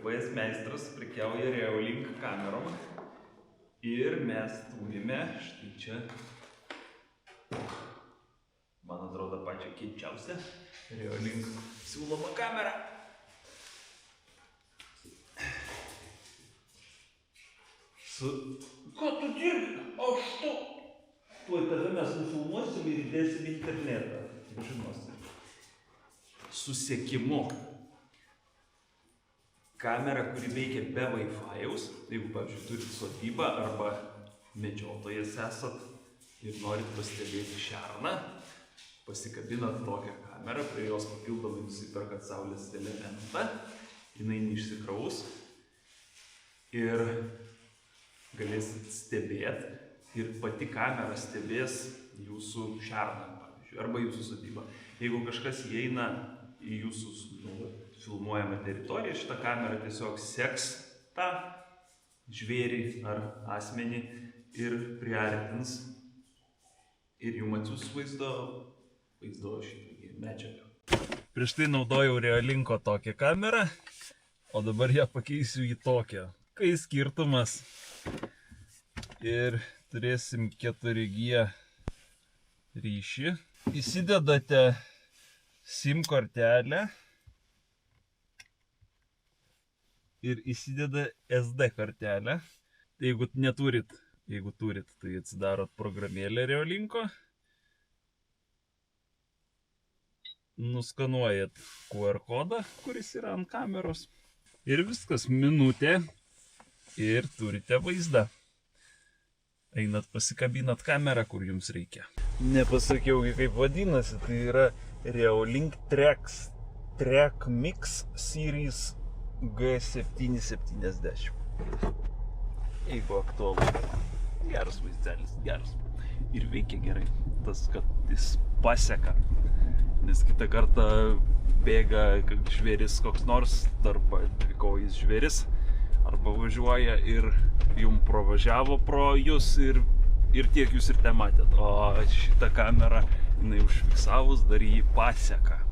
GPS meistras prekiauja Reolink kamerom. Ir mes turime štai čia, man atrodo, pačią kiečiausią Reolink siūlomą kamerą. Ką tu dirbi? Aš tu? Tuoj tave mes nufilmuosim ir įdėsim į internetą. Žinosi. Su sekimu. Kamera, kuri veikia be Wi-Fi'aus, jeigu, pavyzdžiui, turit sodybą arba medžiotojas esat ir norit pastebėti šerną, pasikabinat tokią kamerą, prie jos papildomai nusiperkat saulės elementą, jinai neišsikraus ir galėsit stebėti ir pati kamera stebės jūsų šerną, pavyzdžiui, arba jūsų sodybą. Jeigu kažkas įeina į jūsų filmuojamą teritoriją, šitą kamerą tiesiog seks tą žvėrį ar asmenį ir priartins ir jums atsiųs vaizdo šitą medžiagą. Prieš tai naudojau Reolinko tokią kamerą, o dabar ją pakeisiu į tokią. Kai skirtumas ir turėsim 4G ryšį. Įsidedate SIM kortelę ir įsideda SD kortelę. Jeigu neturit, jeigu turit, tai atsidarot programėlę Reolinko. Nuskanuojat QR kodą, kuris yra ant kameros. Ir viskas, minutė ir turite vaizdą. Einat pasikabinat kamerą, kur jums reikia. Nepasakiau, kaip vadinasi, tai yra Reolink Track Mix Series G770. Jeigu aktualu. Geras vaizdelis, geras. Ir veikia gerai. Tas, kad jis paseka. Nes kitą kartą bėga žvėris koks nors, arba dvikojis žvėris, arba važiuoja ir jums pravažiavo pro jūs ir tiek jūs ir tematėt. O šitą kamerą, jinai užfiksavus, dar jį paseka.